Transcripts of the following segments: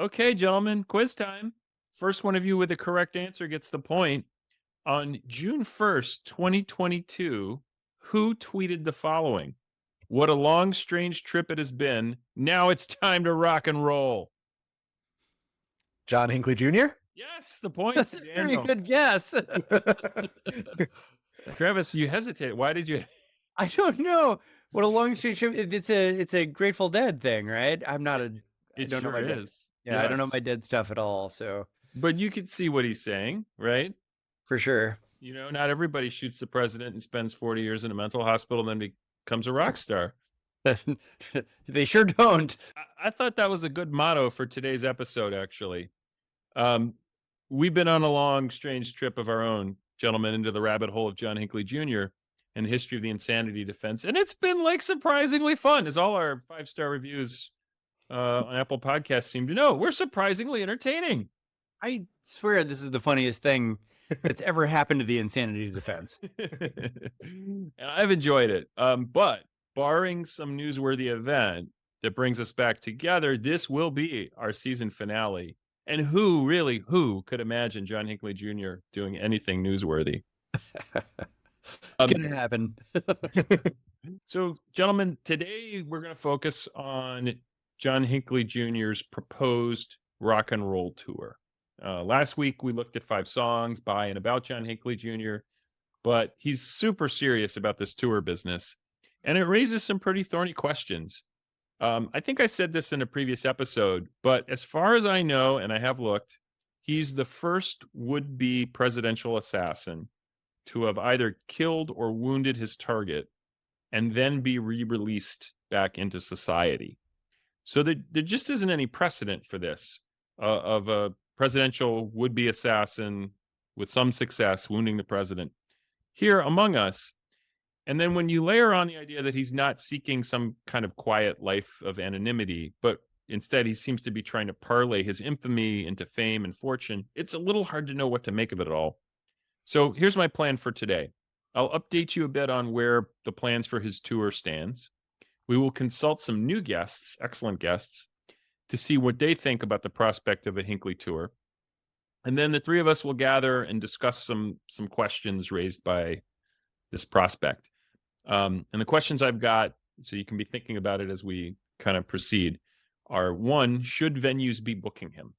Okay, gentlemen, quiz time. First one of you with the correct answer gets the point. On June 1st, 2022, who tweeted the following? What a long, strange trip it has been. Now it's time to rock and roll. John Hinckley Jr.? Yes, the point. That's a very good guess. Travis, you hesitated. Why did you? I don't know. What a long strange trip. It's a Grateful Dead thing, right? I'm not a. I It don't know sure my Dead. is. Yeah, I don't know Yes. my Dead stuff at all. So But you can see what he's saying, right? for sure. You know, not everybody shoots the president and spends 40 years in a mental hospital and then becomes a rock star. They sure don't. I thought that was a good motto for today's episode, actually. We've been on a long, strange trip of our own, gentlemen, into the rabbit hole of John Hinckley Jr. and the history of the insanity defense. And it's been like surprisingly fun, as all our 5-star reviews on Apple Podcasts seem to know. We're surprisingly entertaining. I swear this is the funniest thing that's ever happened to the insanity defense. And I've enjoyed it. But barring some newsworthy event that brings us back together, this will be our season finale. And who could imagine John Hinckley Jr. doing anything newsworthy? It's going to happen. So, gentlemen, today we're going to focus on John Hinckley Jr.'s proposed rock and roll tour. Last week, we looked at 5 songs by and about John Hinckley Jr., but he's super serious about this tour business, and it raises some pretty thorny questions. I think I said this in a previous episode, but as far as I know, and I have looked, he's the first would-be presidential assassin to have either killed or wounded his target and then be re-released back into society. So there just isn't any precedent for this, of a presidential would-be assassin with some success wounding the president here among us. And then when you layer on the idea that he's not seeking some kind of quiet life of anonymity, but instead he seems to be trying to parlay his infamy into fame and fortune, it's a little hard to know what to make of it all. So here's my plan for today. I'll update you a bit on where the plans for his tour stands. We will consult some new guests, excellent guests, to see what they think about the prospect of a Hinckley tour. And then the three of us will gather and discuss some questions raised by this prospect. And the questions I've got, so you can be thinking about it as we kind of proceed, are: 1, should venues be booking him?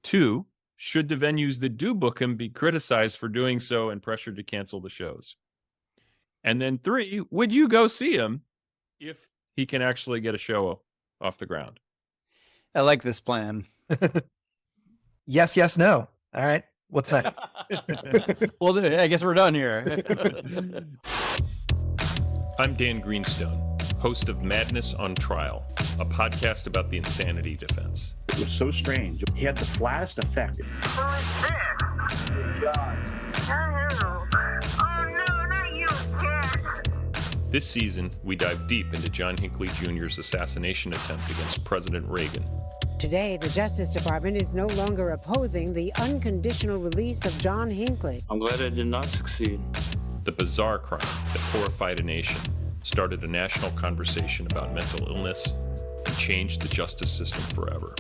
2, should the venues that do book him be criticized for doing so and pressured to cancel the shows? And then 3, would you go see him if he can actually get a show off the ground? I like this plan. Yes, no. All right. What's next? Well, I guess we're done here. I'm Dan Greenstone, host of Madness on Trial, a podcast about the insanity defense. It was so strange. He had the flattest effect. This season, we dive deep into John Hinckley Jr.'s assassination attempt against President Reagan. Today, the Justice Department is no longer opposing the unconditional release of John Hinckley. I'm glad I did not succeed. The bizarre crime that horrified a nation, started a national conversation about mental illness, and changed the justice system forever.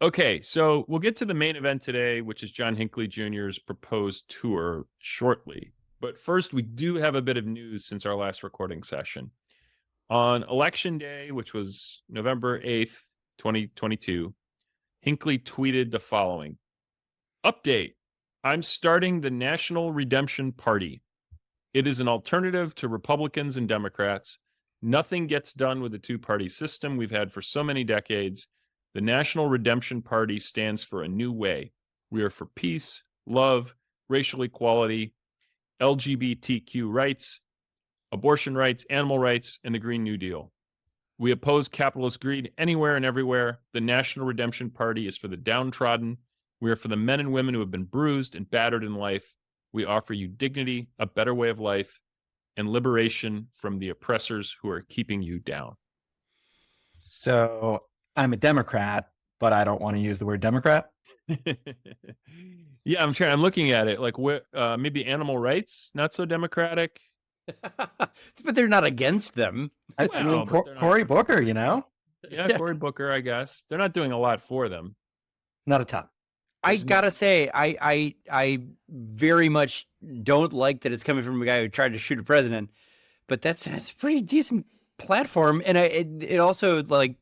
Okay, so we'll get to the main event today, which is John Hinckley Jr.'s proposed tour shortly. But first, we do have a bit of news since our last recording session. On Election Day, which was November 8th, 2022, Hinckley tweeted the following: "Update. I'm starting the National Redemption Party. It is an alternative to Republicans and Democrats. Nothing gets done with the two-party system we've had for so many decades. The National Redemption Party stands for a new way. We are for peace, love, racial equality, LGBTQ rights, abortion rights, animal rights, and the Green New Deal. We oppose capitalist greed anywhere and everywhere. The National Redemption Party is for the downtrodden. We are for the men and women who have been bruised and battered in life. We offer you dignity, a better way of life, and liberation from the oppressors who are keeping you down." So I'm a Democrat, but I don't want to use the word Democrat. Yeah, I'm looking at it like maybe animal rights, not so democratic. But they're not against them. I Well, mean, but they're not- Cory Booker, you know, Yeah, Cory Booker, I guess. They're not doing a lot for them. not a ton. I gotta say, I very much don't like that it's coming from a guy who tried to shoot a president, but that's a pretty decent platform, and it also, like,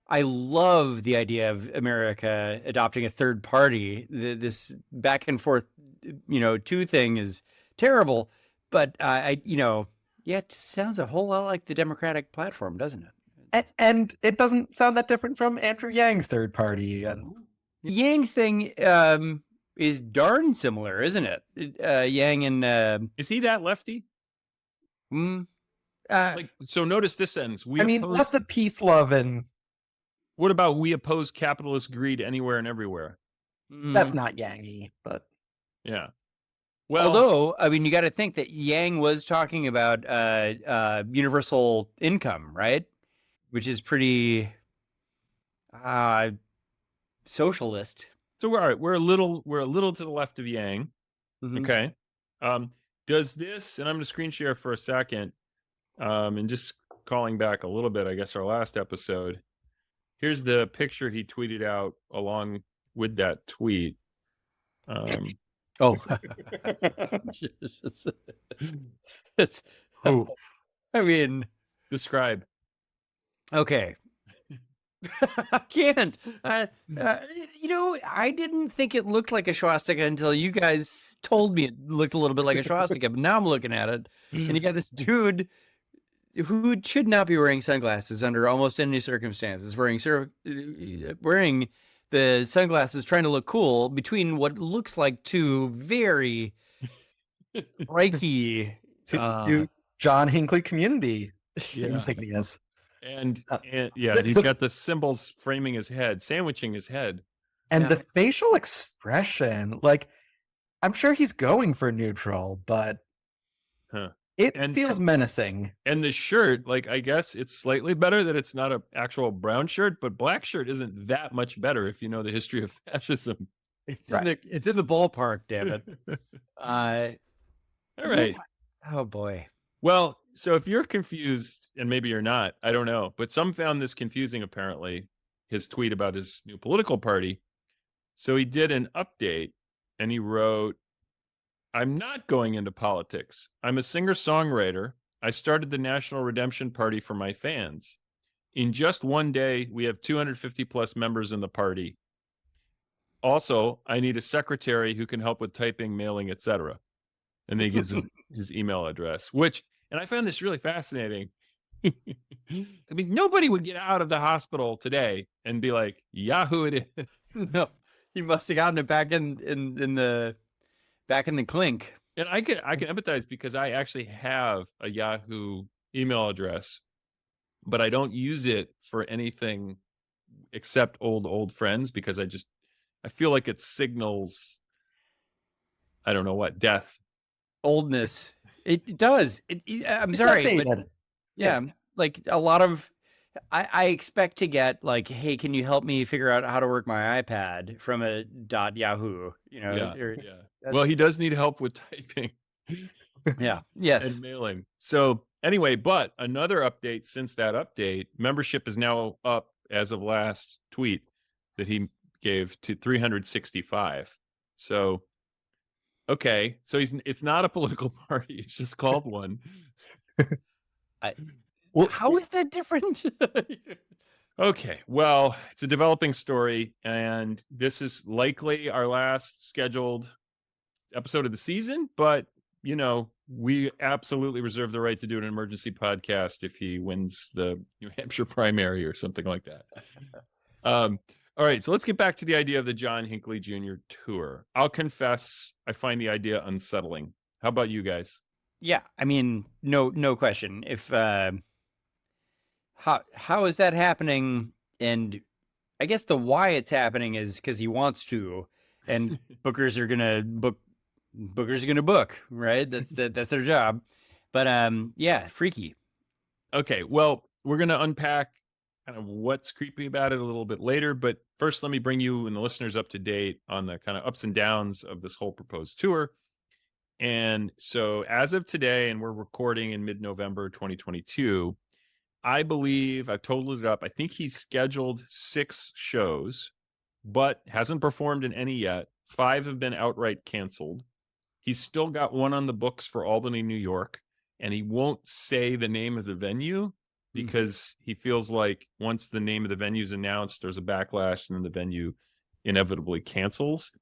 I love the idea of America adopting a third party. This back and forth, two thing is terrible, but it sounds a whole lot like the Democratic platform, doesn't it? And it doesn't sound that different from Andrew Yang's third party. And Yang's thing is darn similar, isn't it? Yang and Is he that lefty? So notice this sentence. lots of peace, love, and What about we oppose capitalist greed anywhere and everywhere? that's not Yangy, but Yeah. Well, although, I mean, you got to think that Yang was talking about universal income, right? Which is pretty socialist. so we're a little to the left of Yang. Mhm. Okay. Does this, and I'm going to screen share for a second, and just calling back a little bit, I guess, our last episode. Here's the picture he tweeted out along with that tweet. Oh, it's. oh, I mean, Describe. okay. I can't. I didn't think it looked like a swastika until you guys told me it looked a little bit like a swastika. But now I'm looking at it, and you got this dude who should not be wearing sunglasses under almost any circumstances, wearing the sunglasses, trying to look cool between what looks like two very Reiki to John Hinckley community Yeah. insignias. And the- he's got the symbols framing his head, sandwiching his head. And Yeah. the facial expression, like, I'm sure he's going for neutral, but Huh. it And- feels menacing. And the shirt, like, I guess it's slightly better that it's not an actual brown shirt, but black shirt isn't that much better if you know the history of fascism. It's in the ballpark, damn it. All right. Oh boy. Well, so if you're confused, and maybe you're not, I don't know, but some found this confusing, apparently, his tweet about his new political party. So he did an update, and he wrote, I'm not going into politics. I'm a singer-songwriter. I started the National Redemption Party for my fans. In just one day, we have 250 plus members in the party. Also, I need a secretary who can help with typing, mailing, etc. And then he gives his email address, and I found this really fascinating. I mean, nobody would get out of the hospital today and be like, Yahoo it is. No, he must have gotten it back in the clink. And I can empathize because I actually have a Yahoo email address, but I don't use it for anything except old friends, because I feel like it signals, I don't know what, death. Oldness. It does. I'm sorry, but Outdated. yeah, like a lot of. I expect to get like, hey, can you help me figure out how to work my iPad from a .yahoo? Yeah. that's- Well, he does need help with typing. Yeah. Yes. And mailing. So anyway, but another update since that update, membership is now up as of last tweet that he gave to 365. So, okay. So it's not a political party. It's just called one. Well, How is that different? Okay. Well, it's a developing story, and this is likely our last scheduled episode of the season, but we absolutely reserve the right to do an emergency podcast if he wins the New Hampshire primary or something like that. All right, so let's get back to the idea of the John Hinckley Jr. tour. I'll confess, I find the idea unsettling. How about you guys? Yeah, I mean, no question. If how is that happening? And I guess the why it's happening is because he wants to, and bookers are gonna book. Bookers are gonna book, right? That's their job. But yeah, freaky. Okay, well, we're going to unpack kind of what's creepy about it a little bit later, but first let me bring you and the listeners up to date on the kind of ups and downs of this whole proposed tour. And so as of today, and we're recording in mid-November 2022, I believe I've totaled it up. I think he's scheduled 6 shows, but hasn't performed in any yet. 5 have been outright canceled. He's still got one on the books for Albany, New York, and he won't say the name of the venue because he feels like once the name of the venue is announced, there's a backlash and then the venue inevitably cancels.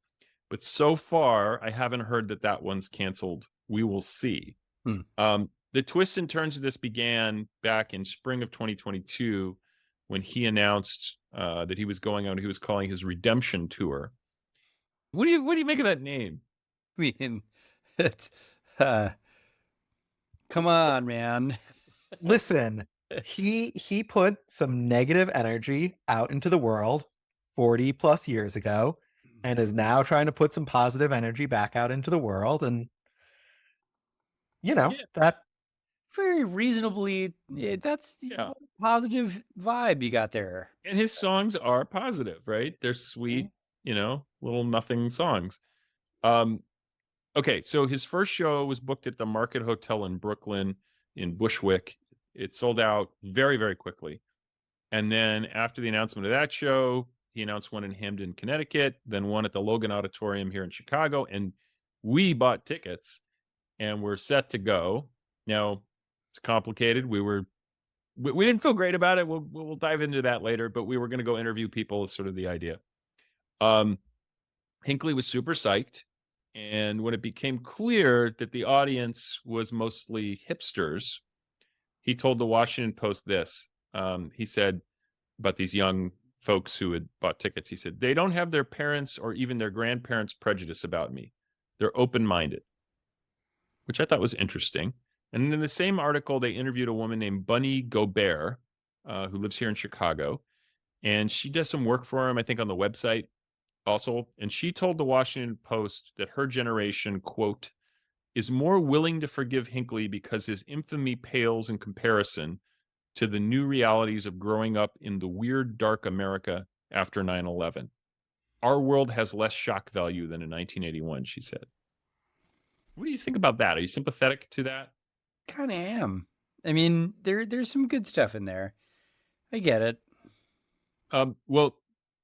But so far, I haven't heard that one's canceled. We will see. The twists and turns of this began back in spring of 2022 when he announced that he was going on. He was calling his redemption tour. What do you make of that name? I mean, it's come on, man. Listen, he put some negative energy out into the world 40 plus years ago and is now trying to put some positive energy back out into the world. And, that Very reasonably, that's the positive vibe you got there. And his songs are positive, right? They're sweet, little nothing songs. Okay, so his first show was booked at the Market Hotel in Brooklyn in Bushwick. It sold out very, very quickly. And then after the announcement of that show, he announced one in Hamden, Connecticut, then one at the Logan Auditorium here in Chicago. And we bought tickets and we're set to go. Now, it's complicated. We didn't feel great about it. We'll dive into that later, but we were going to go interview people is sort of the idea. Hinckley was super psyched. And when it became clear that the audience was mostly hipsters, he told the Washington Post this. He said about these young folks who had bought tickets, he said, "They don't have their parents or even their grandparents' prejudice about me. They're open-minded," which I thought was interesting. And in the same article, they interviewed a woman named Bunny Gobert, who lives here in Chicago. And she does some work for him, I think, on the website also. And she told the Washington Post that her generation, quote, "is more willing to forgive Hinckley because his infamy pales in comparison to the new realities of growing up in the weird, dark America after 9/11. Our world has less shock value than in 1981, she said." What do you think about that? Are you sympathetic to that? Kind of am. I mean, there's some good stuff in there. I get it. Well,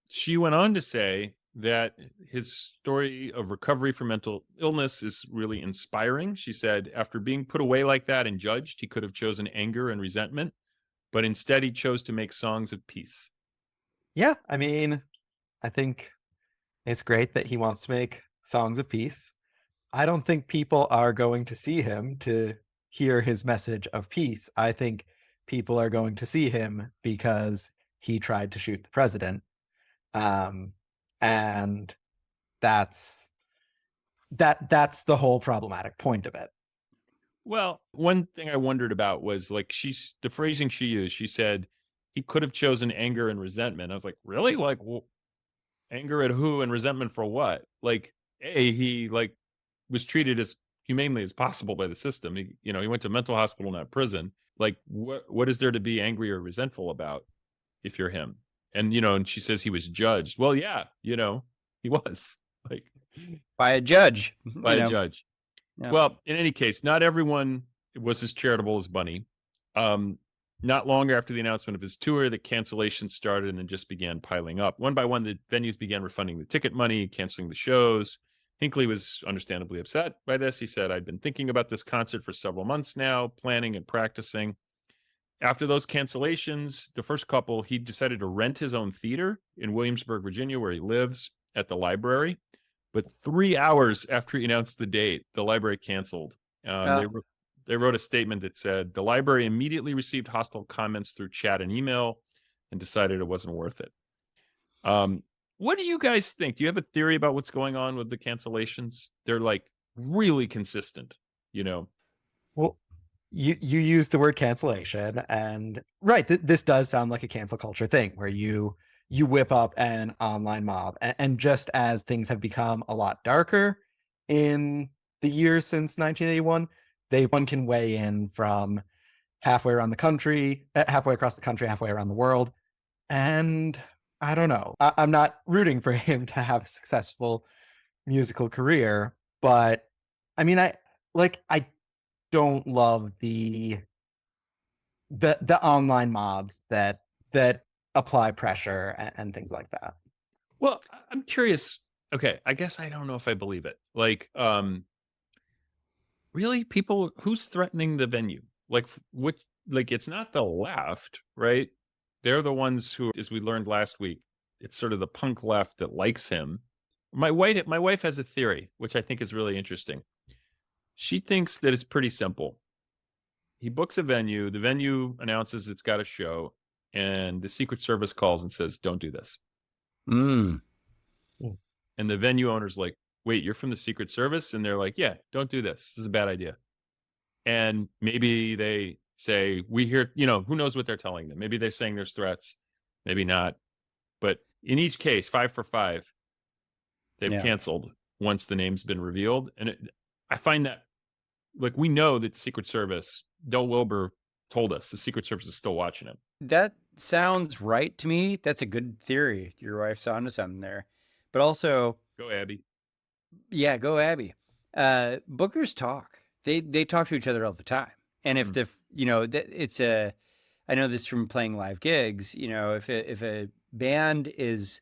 she went on to say that his story of recovery from mental illness is really inspiring. She said, after being put away like that and judged, he could have chosen anger and resentment, but instead he chose to make songs of peace. Yeah, I mean, I think it's great that he wants to make songs of peace. I don't think people are going to see him to hear his message of peace. I think people are going to see him because he tried to shoot the president. And that's the whole problematic point of it. Well, one thing I wondered about was like the phrasing she used. She said he could have chosen anger and resentment. I was like, really? Like, anger at who and resentment for what? Like, he was treated as humanely as possible by the system. He went to a mental hospital, not prison. Like, what is there to be angry or resentful about if you're him? And, and she says he was judged. Well, yeah, he was like By a judge. by a judge. Yeah. Well, in any case, not everyone was as charitable as Bunny. Not long after the announcement of his tour, the cancellations started and then just began piling up. One by one, the venues began refunding the ticket money, canceling the shows. Hinckley was understandably upset by this. He said, "I'd been thinking about this concert for several months now, planning and practicing." After those cancellations, the first couple, he decided to rent his own theater in Williamsburg, Virginia, where he lives, at the library. But 3 hours after he announced the date, the library canceled. They wrote a statement that said, "The library immediately received hostile comments through chat and email and decided it wasn't worth it." What do you guys think? Do you have a theory about what's going on with the cancellations? They're like really consistent, Well, you use the word cancellation, and right, this does sound like a cancel culture thing where you whip up an online mob, and just as things have become a lot darker in the years since 1981, one can weigh in from halfway across the country, halfway around the world. And I don't know. I'm not rooting for him to have a successful musical career, but I mean, like I don't love the online mobs that apply pressure and things like that. Well, I'm curious. Okay, I guess I don't know if I believe it. Like, really, people who's threatening the venue? Like, which? Like, it's not the left, right? They're the ones who, as we learned last week, it's sort of the punk left that likes him. My wife has a theory, which I think is really interesting. She thinks that it's pretty simple. He books a venue, the venue announces it's got a show, and the Secret Service calls and says, "Don't do this." Mm. And the venue owner's like, "Wait, you're from the Secret Service?" And they're like, "Yeah, don't do this. This is a bad idea." And maybe they say, "We hear," who knows what they're telling them. Maybe they're saying there's threats, maybe not. But in each case, 5 for 5, they've Yeah. canceled once the name's been revealed. And I find that, like, we know that the Secret Service, Del Wilbur told us the Secret Service is still watching him. That sounds right to me. That's a good theory. Your wife's onto something there. But also, Go, Abby. yeah, go Abby. Bookers talk. They talk to each other all the time. And if it's I know this from playing live gigs, if a band is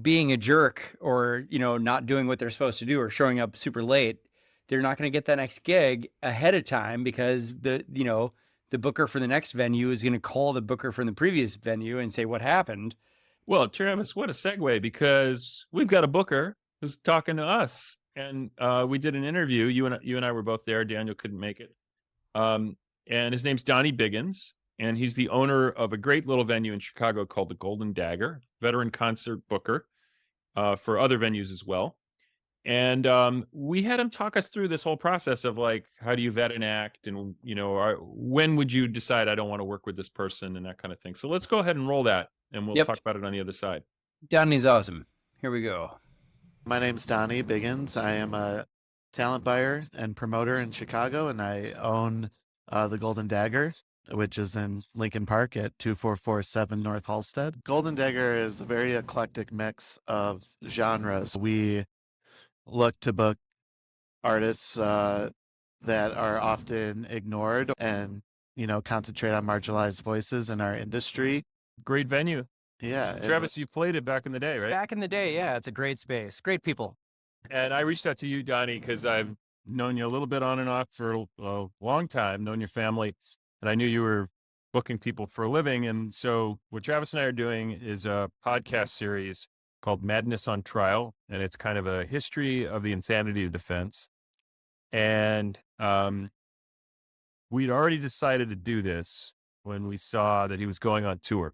being a jerk or, not doing what they're supposed to do or showing up super late, they're not going to get that next gig ahead of time because the booker for the next venue is going to call the booker from the previous venue and say what happened. Well, Travis, what a segue, because we've got a booker who's talking to us. And we did an interview. You and I were both there. Daniel couldn't make it. And his name's Donnie Biggins, and he's the owner of a great little venue in Chicago called the Golden Dagger, veteran concert booker for other venues as well. And we had him talk us through this whole process of, like, how do you vet an act, and when would you decide I don't want to work with this person, and that kind of thing. So let's go ahead and roll that, and we'll talk about it on the other side. Donnie's awesome. Here we go. My name's Donnie Biggins. I am a talent buyer and promoter in Chicago, and I own the Golden Dagger, which is in Lincoln Park at 2447 North Halsted. Golden Dagger is a very eclectic mix of genres. We look to book artists that are often ignored and, concentrate on marginalized voices in our industry. Great venue. Yeah. Travis, you played it back in the day, right? Back in the day, yeah, it's a great space, great people. And I reached out to you, Donnie, because I've known you a little bit on and off for a long time, known your family, and I knew you were booking people for a living. And so what Travis and I are doing is a podcast series called Madness on Trial, and it's kind of a history of the insanity of defense. And we'd already decided to do this when we saw that he was going on tour.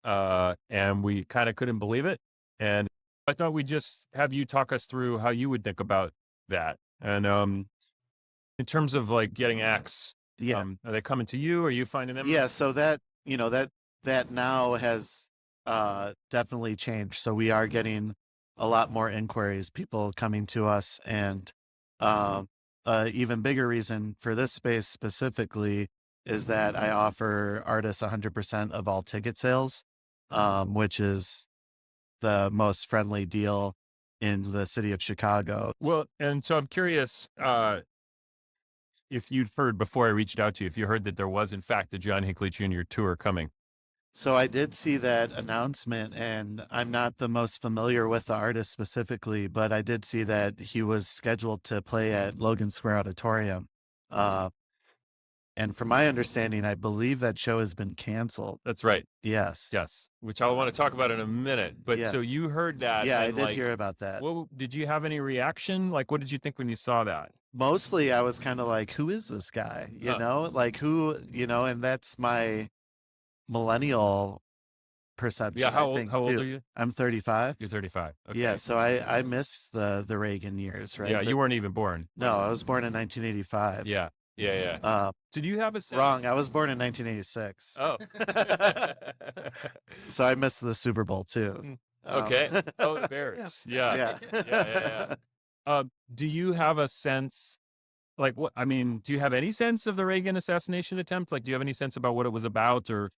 And we kind of couldn't believe it. And I thought we'd just have you talk us through how you would think about that. And in terms of, like, getting acts, Yeah. are they coming to you? Or are you finding them? Yeah, so that now has definitely changed. So we are getting a lot more inquiries, people coming to us, and even bigger reason for this space specifically is that I offer artists 100% of all ticket sales, which is the most friendly deal in the city of Chicago. Well, and so I'm curious if you'd heard, before I reached out to you, if you heard that there was, in fact, a John Hinckley Jr. tour coming. So I did see that announcement, and I'm not the most familiar with the artist specifically, but I did see that he was scheduled to play at Logan Square Auditorium. And from my understanding, I believe that show has been canceled. That's right. Yes. Yes. Which I want to talk about in a minute. But Yeah. so you heard that. Yeah, I and, did like, hear about that. Well, did you have any reaction? Like, what did you think when you saw that? Mostly I was kind of like, who is this guy? You know, like who, and that's my millennial perception. Yeah. How I think, old too. are you? I'm 35. You're 35. Okay. Yeah. So I missed the Reagan years, right? Yeah. You weren't even born. No, I was born in 1985. Yeah. Yeah. Yeah. Did you have a sense? Wrong. I was born in 1986. Oh. So I missed the Super Bowl too. Okay. Oh, the Bears. Yeah. Yeah. Do you have a sense, like, what? I mean, do you have any sense of the Reagan assassination attempt? Like, do you have any sense about what it was about, or?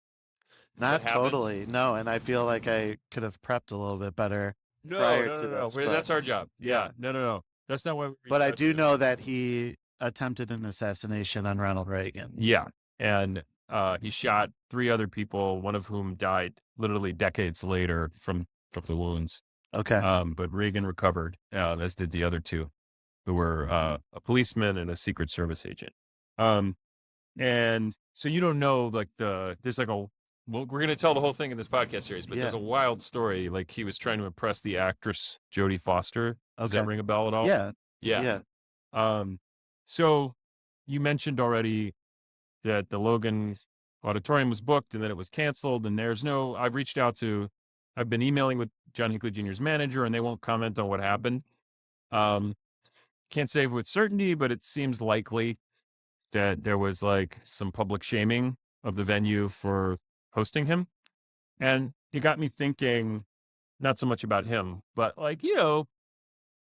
Not what happened? totally. No. And I feel like I could have prepped a little bit better. prior to this, Well, but- that's our job. Yeah. No. That's not what. But I do know that he attempted an assassination on Ronald Reagan. Yeah, and he shot 3 other people, one of whom died literally decades later from the wounds. Okay. But Reagan recovered, as did the other 2, who were a policeman and a Secret Service agent. And so you don't know, like there's like a. Well, we're going to tell the whole thing in this podcast series, but there's a wild story. Like he was trying to impress the actress Jodie Foster. Does that ring a bell at all? Yeah. Yeah. So you mentioned already that the Logan Auditorium was booked and then it was canceled. And I've been emailing with John Hinckley Jr.'s manager, and they won't comment on what happened. Can't say with certainty, but it seems likely that there was like some public shaming of the venue for hosting him. And it got me thinking, not so much about him, but like,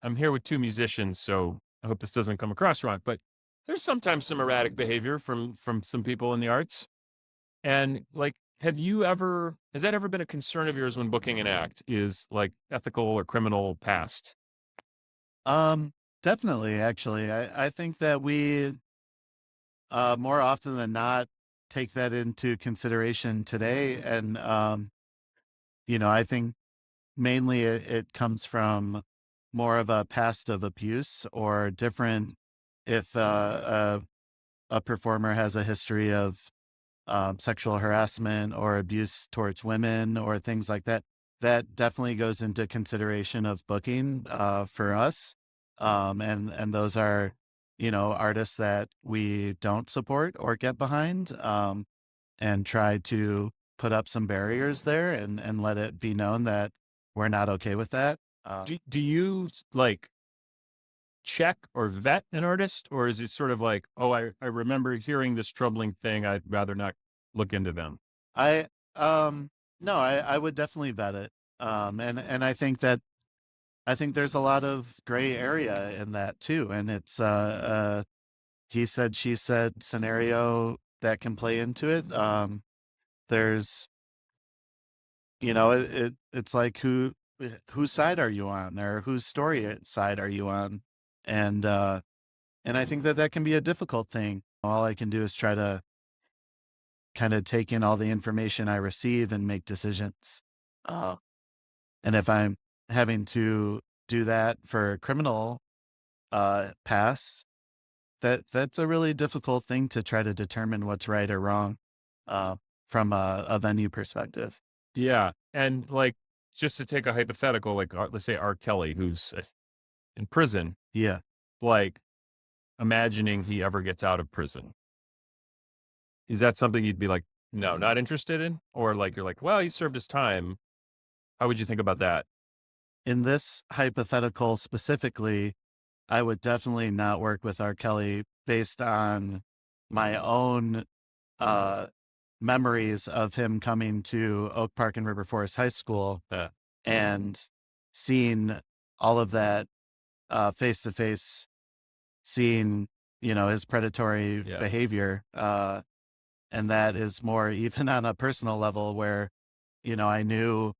I'm here with 2 musicians, so I hope this doesn't come across wrong, but there's sometimes some erratic behavior from some people in the arts. And like, has that ever been a concern of yours when booking an act, is like ethical or criminal past? Definitely, actually. I think that we, more often than not, take that into consideration today. And, I think mainly it comes from more of a past of abuse or different, if a performer has a history of sexual harassment or abuse towards women or things like that. That definitely goes into consideration of booking for us. And those are, artists that we don't support or get behind, and try to put up some barriers there and let it be known that we're not okay with that. Do you like check or vet an artist, or is it sort of like, oh, I remember hearing this troubling thing, I'd rather not look into them? No, I would definitely vet it. And I think there's a lot of gray area in that too. And it's he said, she said scenario that can play into it. There's, it's like whose side are you on, or whose story side are you on? And I think that can be a difficult thing. All I can do is try to kind of take in all the information I receive and make decisions. And if I'm having to do that for criminal past, that's a really difficult thing to try to determine what's right or wrong from a venue perspective. Yeah. And like, just to take a hypothetical, like let's say R. Kelly, who's in prison. Yeah. Like, imagining he ever gets out of prison. Is that something you'd be like, no, not interested in? Or like, you're like, well, he served his time. How would you think about that? In this hypothetical specifically, I would definitely not work with R. Kelly based on my own memories of him coming to Oak Park and River Forest High School and seeing all of that face to face, seeing, his predatory behavior. And that is more even on a personal level where, I knew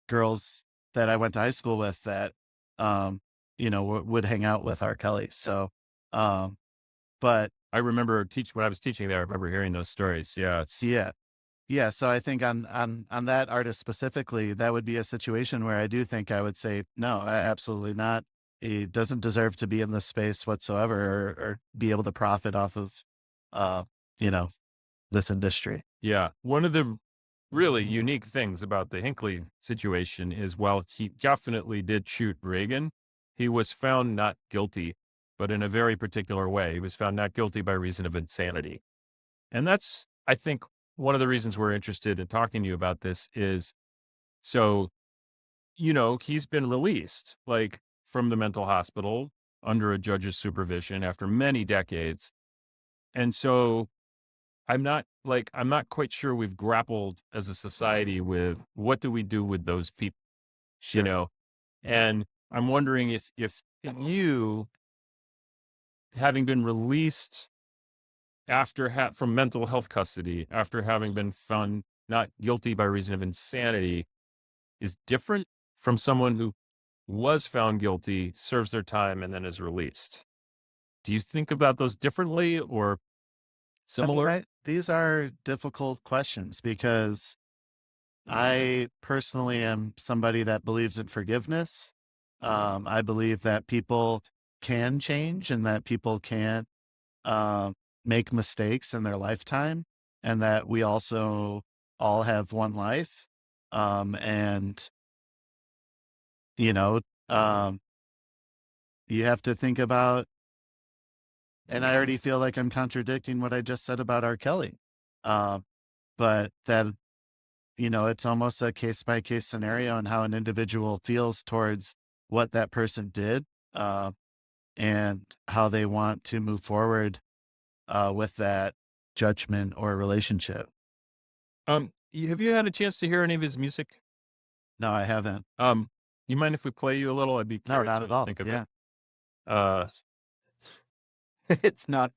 girls that I went to high school with that, would hang out with R. Kelly. So, but I remember when I was teaching there, I remember hearing those stories. Yeah. Yeah. So I think on that artist specifically, that would be a situation where I do think I would say, no, absolutely not. He doesn't deserve to be in this space whatsoever or be able to profit off of, this industry. Yeah. One of the really unique things about the Hinckley situation is, while he definitely did shoot Reagan, he was found not guilty, but in a very particular way. He was found not guilty by reason of insanity. And that's, I think, one of the reasons we're interested in talking to you about this is, so, he's been released, like, from the mental hospital under a judge's supervision after many decades. And so I'm not quite sure we've grappled as a society with what do we do with those people, and I'm wondering if you, having been released after from mental health custody, after having been found not guilty by reason of insanity, is different from someone who was found guilty, serves their time, and then is released. Do you think about those differently or similar? These are difficult questions because I personally am somebody that believes in forgiveness. I believe that people can change and that people can make mistakes in their lifetime, and that we also all have one life. And, you know, um, you have to think about, and I already feel like I'm contradicting what I just said about R. Kelly. But that, it's almost a case by case scenario on how an individual feels towards what that person did, and how they want to move forward with that judgment or relationship. Have you had a chance to hear any of his music? No, I haven't. You mind if we play you a little? I'd be No, curious not what at you all. think of Yeah. it. It's not.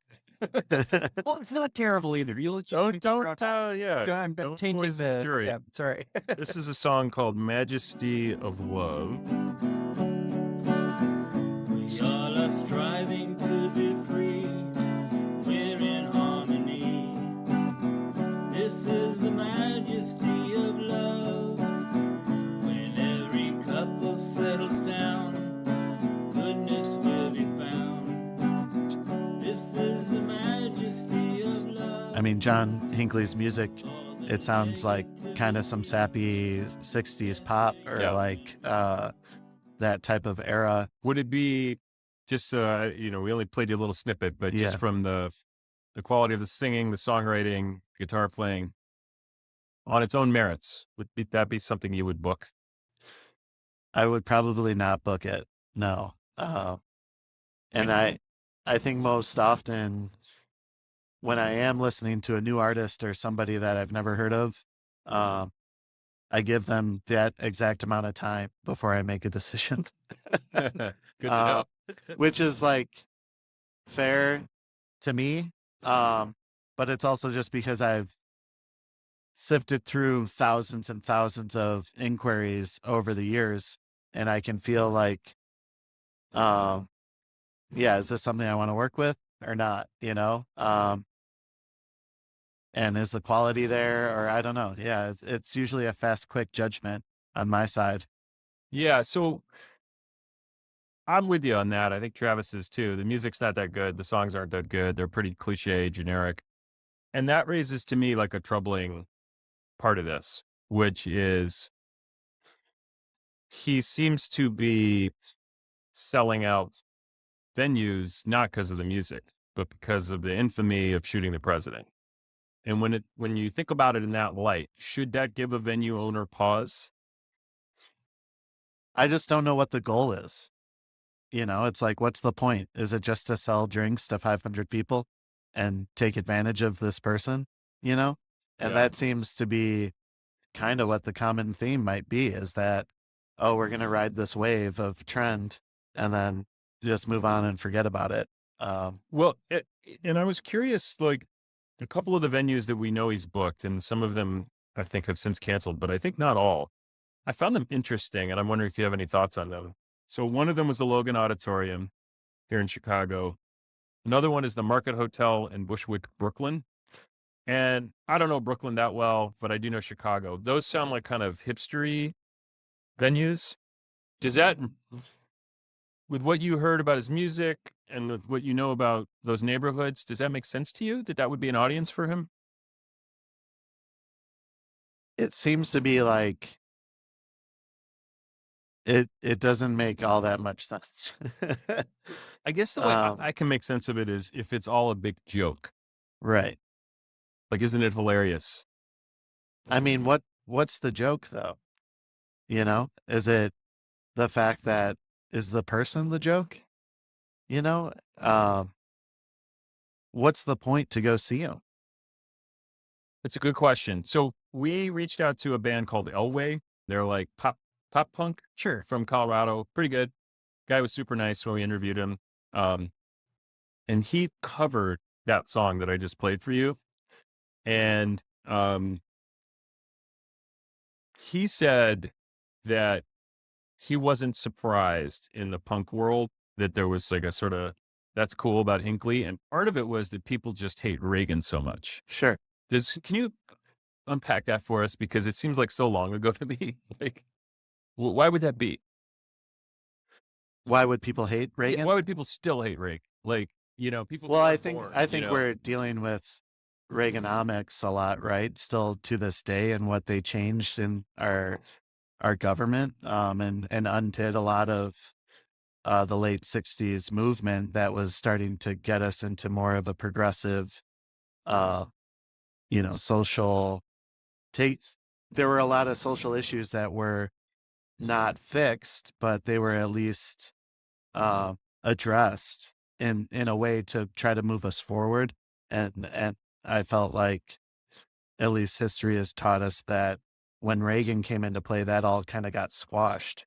Well, it's not terrible either. Yeah. I'm Don't voice the jury. Yeah, sorry. This is a song called Majesty of Love. We all are striving to be free. We're in harmony. This is the majesty of love. When every couple settles down, goodness will be found. This is the majesty of love. I mean, John Hinckley's music, it sounds like kind of some sappy 60s pop or Yeah. like that type of era. Would it be just, we only played you a little snippet, but Yeah. just from the quality of the singing, the songwriting, guitar playing, on its own merits, that be something you would book? I would probably not book it. No. And I think most often when I am listening to a new artist or somebody that I've never heard of, I give them that exact amount of time before I make a decision. Good to know. Which is like fair to me. But it's also just because I've sifted through thousands and thousands of inquiries over the years, and I can feel like, is this something I want to work with or not? And is the quality there, or I don't know. Yeah, it's usually a fast, quick judgment on my side. Yeah, so I'm with you on that. I think Travis is too. The music's not that good. The songs aren't that good. They're pretty cliche, generic. And that raises to me like a troubling part of this, which is he seems to be selling out venues not because of the music, but because of the infamy of shooting the president. And when you think about it in that light, should that give a venue owner pause? I just don't know what the goal is. It's like, what's the point? Is it just to sell drinks to 500 people and take advantage of this person? And Yeah. that seems to be kind of what the common theme might be, is that, oh, we're going to ride this wave of trend and then just move on and forget about it. Well, and I was curious, like a couple of the venues that we know he's booked, and some of them I think have since canceled, but I think not all. I found them interesting, and I'm wondering if you have any thoughts on them. So one of them was the Logan Auditorium here in Chicago. Another one is the Market Hotel in Bushwick, Brooklyn. And I don't know Brooklyn that well, but I do know Chicago. Those sound like kind of hipstery venues. Does that, with what you heard about his music and with what you know about those neighborhoods, does that make sense to you that would be an audience for him? It seems to be like it doesn't make all that much sense. I guess the way I can make sense of it is if it's all a big joke. Right. Like, isn't it hilarious? I mean, what's the joke though? Is it the fact that is the person the joke? What's the point to go see him? It's a good question. So we reached out to a band called Elway. They're like pop punk Sure. from Colorado. Pretty good. Guy was super nice when we interviewed him. And he covered that song that I just played for you. And he said that he wasn't surprised in the punk world that there was like a sort of that's cool about Hinckley, and part of it was that people just hate Reagan so much. Sure. Can you unpack that for us, because it seems like so long ago to me? Like, why would that be? Why would people hate Yeah, Reagan? why would people still hate Reagan? Like, people. Well, I weren't think born, I think we're dealing with Reaganomics a lot, right? Still to this day, and what they changed in our government, and undid a lot of the late '60s movement that was starting to get us into more of a progressive, uh, social take. There were a lot of social issues that were not fixed, but they were at least addressed in a way to try to move us forward. And I felt like at least history has taught us that when Reagan came into play, that all kind of got squashed,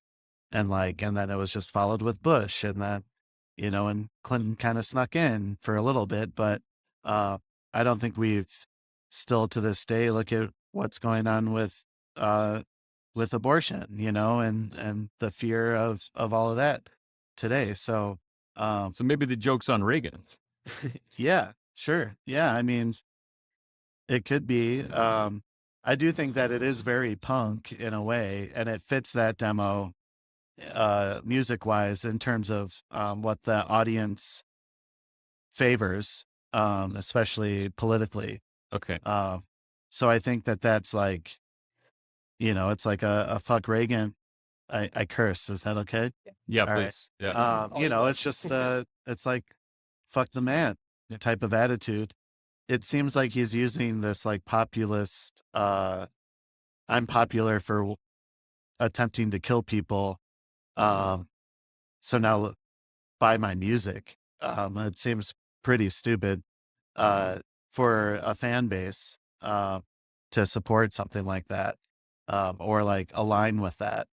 and then it was just followed with Bush, and then and Clinton kind of snuck in for a little bit, but I don't think we've still to this day look at what's going on with abortion, and the fear of all of that today. So So maybe the joke's on Reagan. yeah, sure. Yeah, I mean, it could be. I do think that it is very punk in a way, and it fits that demo music wise in terms of what the audience favors, especially politically. Okay. So I think that that's like, it's like a fuck Reagan. I curse. Is that okay? Yeah, All right. please. Yeah. It's just it's like fuck the man Yeah. type of attitude. It seems like he's using this like populist, I'm popular for attempting to kill people. So now buy my music. It seems pretty stupid for a fan base to support something like that, or like align with that.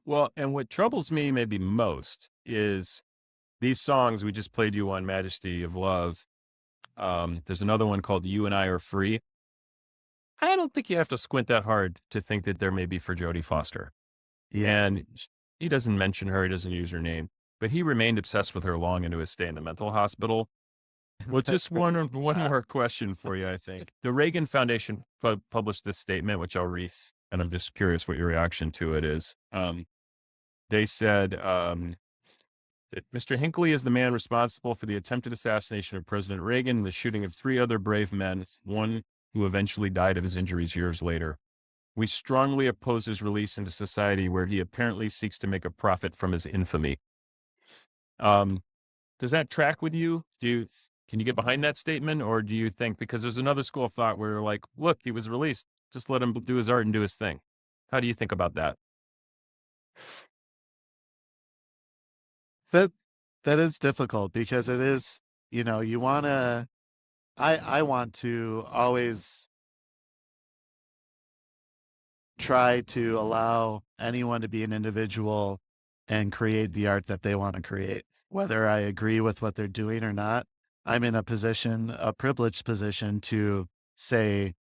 Well, and what troubles me maybe most is these songs we just played you on Majesty of Love. There's another one called You and I Are Free. I don't think you have to squint that hard to think that they're maybe for Jodie Foster. Yeah. And he doesn't mention her. He doesn't use her name, but he remained obsessed with her long into his stay in the mental hospital. Well, just one more question for you, I think. The Reagan Foundation published this statement, which I'll read, and I'm just curious what your reaction to it is. They said that Mr. Hinckley is the man responsible for the attempted assassination of President Reagan and the shooting of 3 other brave men, one who eventually died of his injuries years later. We strongly oppose his release into society where he apparently seeks to make a profit from his infamy. Does that track with you? Can you get behind that statement, or do you think, because there's another school of thought where like, look, he was released, just let him do his art and do his thing. How do you think about that? That is difficult, because it is, you want to, I want to always try to allow anyone to be an individual and create the art that they want to create, whether I agree with what they're doing or not. I'm in a privileged position to say,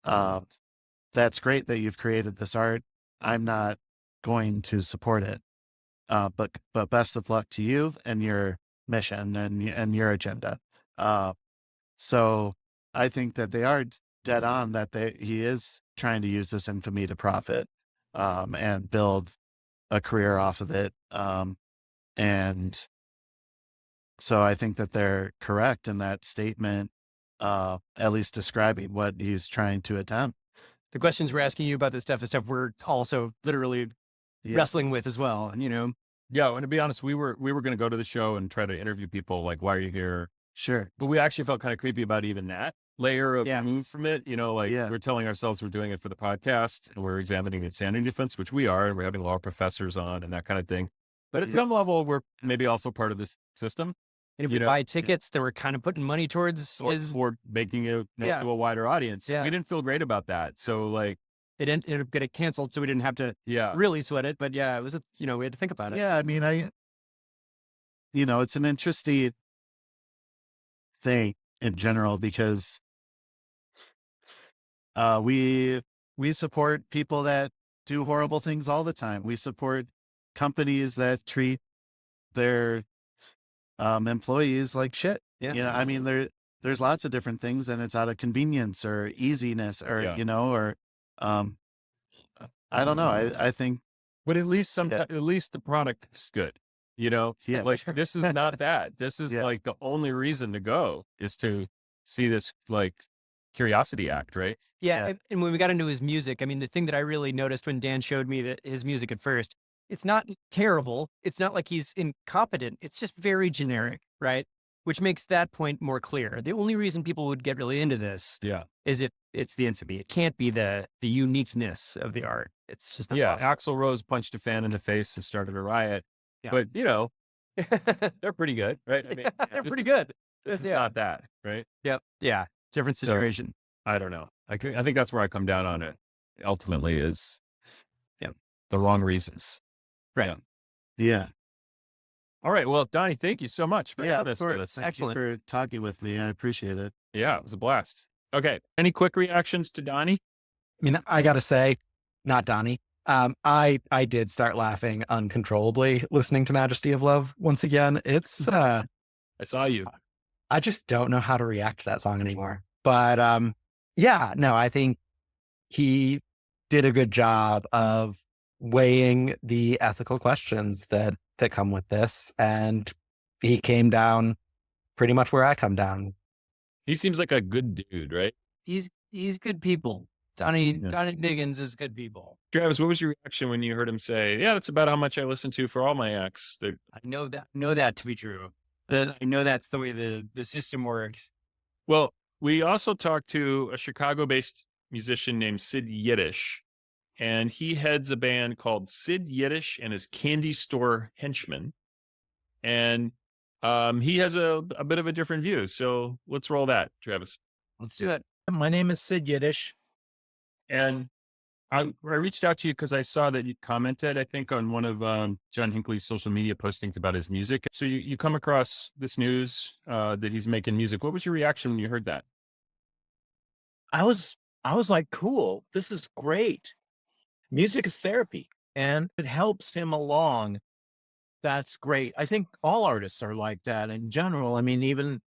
that's great that you've created this art. I'm not going to support it. But best of luck to you and your mission and your agenda. So I think that they are dead on that he is trying to use this infamy to profit, and build a career off of it. And so I think that they're correct in that statement, at least describing what he's trying to attempt. The questions we're asking you about this stuff is stuff we're also literally wrestling with as well. And, Yeah, and to be honest, we were going to go to the show and try to interview people like, why are you here? Sure. But we actually felt kind of creepy about even that layer of move from it. We're telling ourselves we're doing it for the podcast and we're examining the insanity defense, which we are, and we're having law professors on and that kind of thing. But at some level, we're maybe also part of this system. And if we buy tickets that we're kind of putting money towards or making it to a wider audience. Yeah. We didn't feel great about that. So like, it ended up getting canceled, so we didn't have to really sweat it. But yeah, it was, we had to think about it. Yeah. I mean, it's an interesting thing in general, because we support people that do horrible things all the time. We support companies that treat their employees like shit. Yeah. You know, I mean, there's lots of different things, and it's out of convenience or easiness or, Yeah. you know, or I don't know. I think, But at least at least the product is good. You know, yeah, like this is not that. This is Yeah. like the only reason to go is to see this like curiosity act, right? Yeah, Yeah. and when we got into his music, I mean, the thing that I really noticed when Dan showed me his music at first, it's not terrible. It's not like he's incompetent. It's just very generic, right? Which makes that point more clear. The only reason people would get really into this Yeah. is if it's the infamy. It can't be the uniqueness of the art. It's just not Yeah. possible. Axl Rose punched a fan in the face and started a riot. Yeah. But you know, they're pretty good, right? I mean, They're pretty good. This is Yeah. not that, right? Yep. Yeah. Different So- situation. I don't know. I think that's where I come down on it. Ultimately, is Yeah. the wrong reasons. Right. yeah. All right. Well, Donnie, thank you so much for Yeah, having of us with course. us. Thank Excellent. you for talking with me. I appreciate it. Yeah, it was a blast. Okay. Any quick reactions to Donnie? I mean, I gotta say, not Donnie. I did start laughing uncontrollably listening to Majesty of Love once again. It's I saw you. I just don't know how to react to that song anymore. But yeah, no, I think he did a good job of weighing the ethical questions that come with this, and he came down pretty much where I come down. He seems like a good dude, right? He's good people. Donnie Yeah. Biggins is good people. Travis, what was your reaction when you heard him say, "Yeah, that's about how much I listen to for all my acts"? I know that to be true. I know that's the way the system works. Well, we also talked to a Chicago-based musician named Sid Yiddish, and he heads a band called Sid Yiddish and his Candy Store Henchmen. And he has a bit of a different view. So let's roll that, Travis. Let's do it. My name is Sid Yiddish. And I reached out to you because I saw that you commented, I think, on one of John Hinckley's social media postings about his music. So you come across this news that he's making music. What was your reaction when you heard that? I was like, cool, this is great. Music is therapy and it helps him along. That's great. I think all artists are like that in general. I mean, even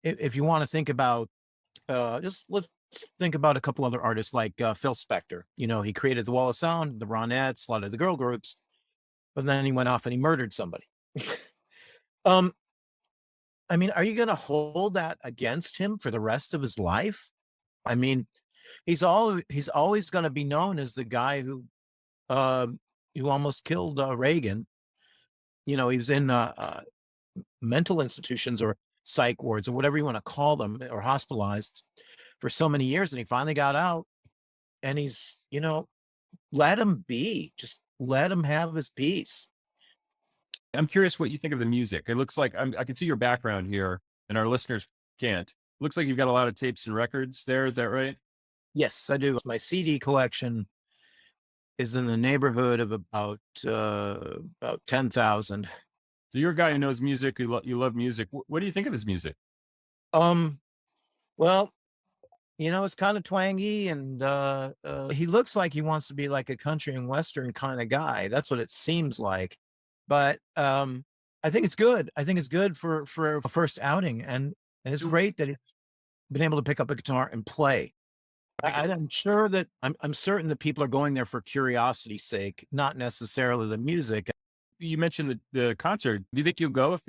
if you want to think about, let's think about a couple other artists like Phil Spector. You know, he created the Wall of Sound, the Ronettes, a lot of the girl groups, but then he went off and he murdered somebody. I mean, are you going to hold that against him for the rest of his life? I mean, he's always going to be known as the guy who almost killed Reagan. You know, he was in mental institutions or psych wards or whatever you want to call them, or hospitalized for so many years, and he finally got out. And he's, you know, let him be. Just let him have his peace. I'm curious what you think of the music. It looks like I can see your background here, and our listeners can't. Looks like you've got a lot of tapes and records there. Is that right? Yes, I do. My CD collection is in the neighborhood of about 10,000. So you're a guy who knows music. You love music. What do you think of his music? Well, you know, it's kind of twangy, and he looks like he wants to be like a country and western kind of guy. That's what it seems like. But I think it's good. I think it's good for a first outing, and it's great that he's been able to pick up a guitar and play. I'm sure that I'm certain that people are going there for curiosity's sake, not necessarily the music. You mentioned the concert. Do you think you'll go if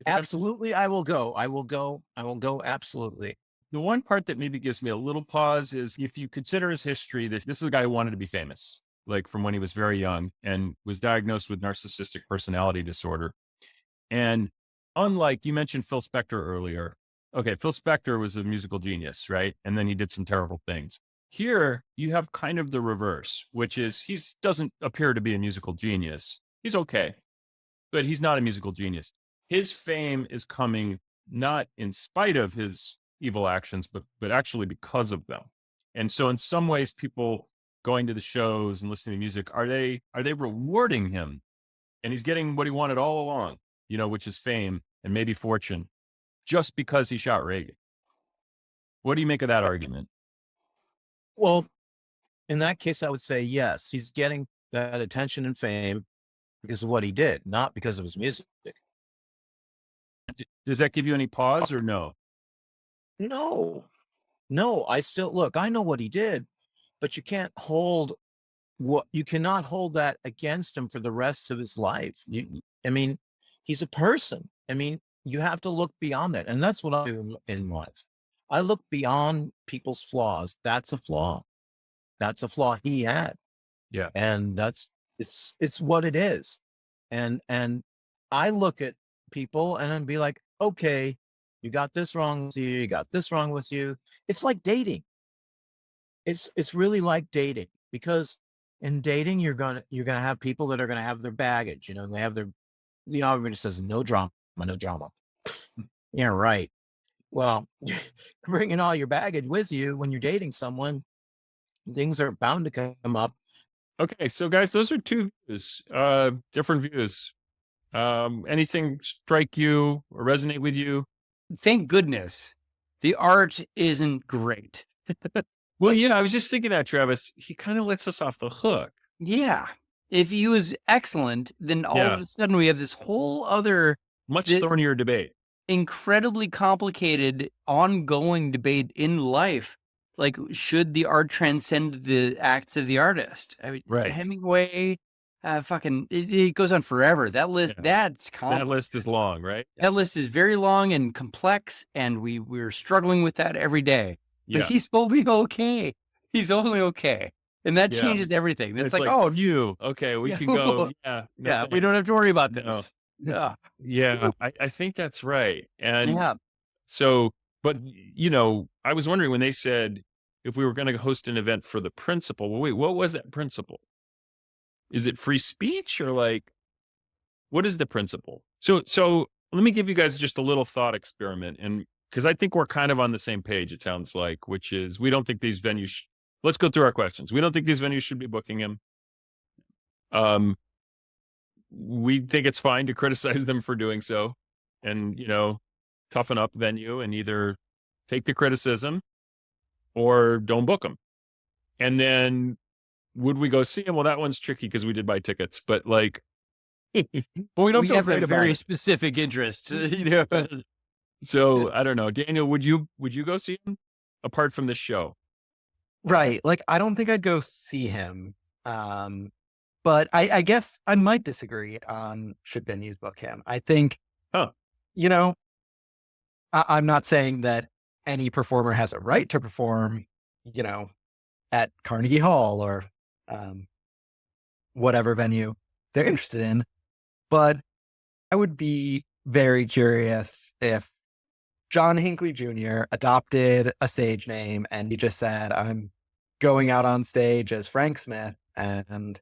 Absolutely, I will go. I will go. I will go. Absolutely. The one part that maybe gives me a little pause is if you consider his history, this is a guy who wanted to be famous, like from when he was very young, and was diagnosed with narcissistic personality disorder. And unlike, you mentioned Phil Spector earlier. Okay, Phil Spector was a musical genius, right? And then he did some terrible things. Here, you have kind of the reverse, which is he doesn't appear to be a musical genius. He's okay, but he's not a musical genius. His fame is coming not in spite of his evil actions, but actually because of them. And so in some ways, people going to the shows and listening to music, are they rewarding him? And he's getting what he wanted all along, you know, which is fame and maybe fortune, just because he shot Reagan. What do you make of that argument? Well, in that case, I would say yes. He's getting that attention and fame, because of what he did, not because of his music. Does that give you any pause or no? No, no, I still look, I know what he did, but you cannot hold that against him for the rest of his life. I mean, he's a person. I mean, you have to look beyond that. And that's what I do in life. I look beyond people's flaws. That's a flaw. That's a flaw he had. Yeah. And it's what it is. And I look at people and then be like, okay, you got this wrong with you. You got this wrong with you. It's like dating. It's really like dating, because in dating, you're gonna have people that are gonna have their baggage. You know, they have their, everybody says no drama, no drama. Yeah, right. Well, bringing all your baggage with you when you're dating someone, things are bound to come up. Okay, so guys, those are two views, different views. Anything strike you or resonate with you? Thank goodness the art isn't great. Well, yeah, I was just thinking that, Travis. He kind of lets us off the hook. Yeah. If he was excellent, then all of a sudden we have this whole other much thornier debate. Incredibly complicated, ongoing debate in life. Like, should the art transcend the acts of the artist? I mean, right. Hemingway, it goes on forever. That list, that list is long, right? That list is very long and complex, and we're struggling with that every day. But he's only okay. He's only okay. And that changes everything. That's like, oh, you. Okay, we can go. Yeah. We don't have to worry about this. No. Yeah. I think that's right. And so, but, I was wondering when they said if we were going to host an event for the principal, well, wait, what was that principle? Is it free speech or like, what is the principle? So let me give you guys just a little thought experiment. And because I think we're kind of on the same page, it sounds like, which is we don't think these venues, let's go through our questions. We don't think these venues should be booking him. We think it's fine to criticize them for doing so and, toughen up venue and either take the criticism or don't book them. And then would we go see him? Well, that one's tricky because we did buy tickets, but like, but we don't have a very specific interest, So I don't know, Daniel, would you go see him apart from this show? Right. Like, I don't think I'd go see him. But I guess I might disagree on should venues book him. I think, I'm not saying that any performer has a right to perform, at Carnegie Hall or whatever venue they're interested in. But I would be very curious if John Hinckley Jr. adopted a stage name and he just said, I'm going out on stage as Frank Smith and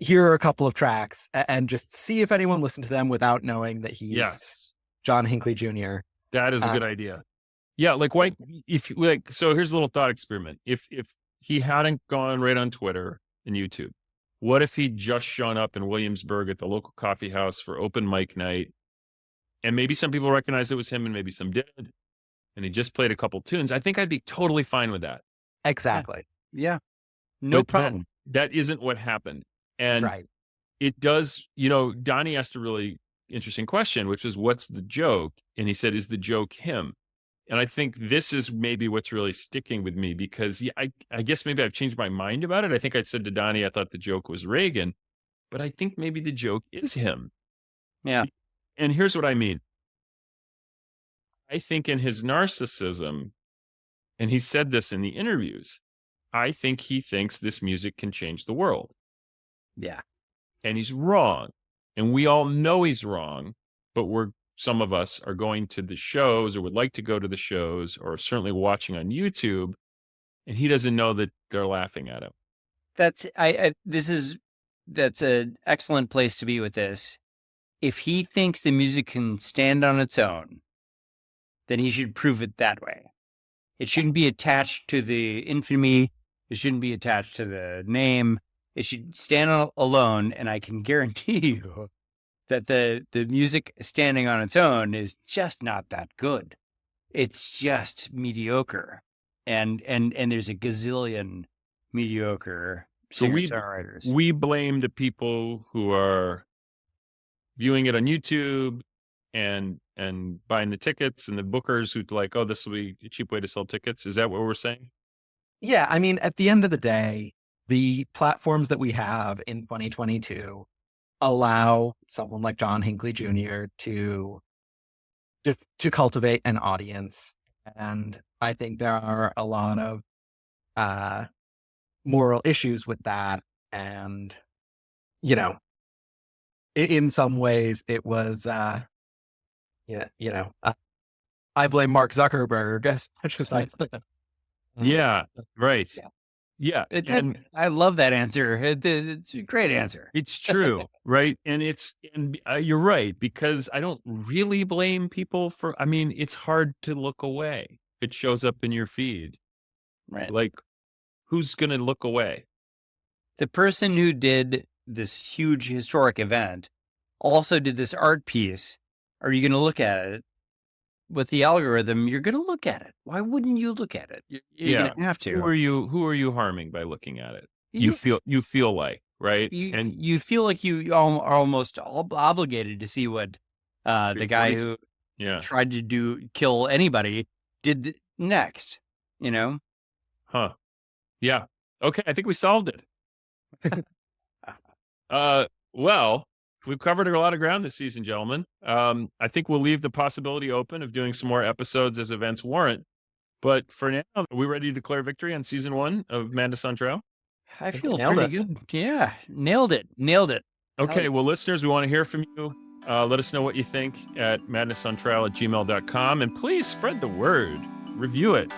here are a couple of tracks, and just see if anyone listened to them without knowing that he's John Hinckley Jr. That is a good idea. Yeah. Like, why, so here's a little thought experiment. If he hadn't gone right on Twitter and YouTube, what if he'd just shown up in Williamsburg at the local coffee house for open mic night? And maybe some people recognized it was him and maybe some didn't. And he just played a couple tunes. I think I'd be totally fine with that. Exactly. Yeah. No problem. That isn't what happened. And it does, Donnie asked a really interesting question, which is, what's the joke? And he said, is the joke him? And I think this is maybe what's really sticking with me because I guess maybe I've changed my mind about it. I think I said to Donnie, I thought the joke was Reagan, but I think maybe the joke is him. Yeah. And here's what I mean. I think in his narcissism, and he said this in the interviews, I think he thinks this music can change the world. Yeah. And he's wrong. And we all know he's wrong, but some of us are going to the shows or would like to go to the shows or certainly watching on YouTube. And he doesn't know that they're laughing at him. That's an excellent place to be with this. If he thinks the music can stand on its own, then he should prove it that way. It shouldn't be attached to the infamy. It shouldn't be attached to the name. It should stand alone, and I can guarantee you that the music standing on its own is just not that good. It's just mediocre, and there's a gazillion mediocre singer-songwriters. We blame the people who are viewing it on YouTube and buying the tickets, and the bookers who'd like, oh, this will be a cheap way to sell tickets. Is that what we're saying? Yeah, I mean, at the end of the day, the platforms that we have in 2022 allow someone like John Hinckley Jr. to cultivate an audience, and I think there are a lot of moral issues with that. And in some ways, it was I blame Mark Zuckerberg as much as I. Yeah, right. Yeah, and I love that answer. It's a great answer. it's true, right? And you're right, because I don't really blame people for. I mean, it's hard to look away if it shows up in your feed. Right. Like, who's gonna look away? The person who did this huge historic event also did this art piece. Are you going to look at it? With the algorithm, you're going to look at it. Why wouldn't you look at it? You're going to have to. Who are you harming by looking at it? You feel like, right? You feel like you are almost obligated to see what the guy who tried to kill anybody did next. Huh. Yeah. Okay. I think we solved it. Well, we've covered a lot of ground this season, gentlemen. I think we'll leave the possibility open of doing some more episodes as events warrant. But for now, are we ready to declare victory on season 1 of Madness on Trial? I feel pretty good. Yeah. Nailed it. Okay. Well, listeners, we want to hear from you. Let us know what you think at madnessontrial@gmail.com. And please spread the word. Review it.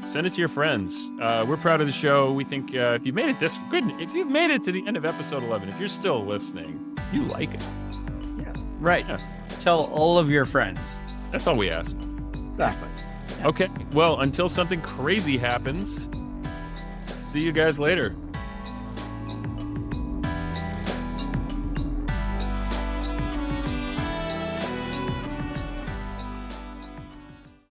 Send it to your friends. We're proud of the show. We think if you've made it if you've made it to the end of episode 11, if you're still listening, you like it. Yeah. Right. Yeah. Tell all of your friends. That's all we ask. Exactly. Okay. Well, until something crazy happens, see you guys later.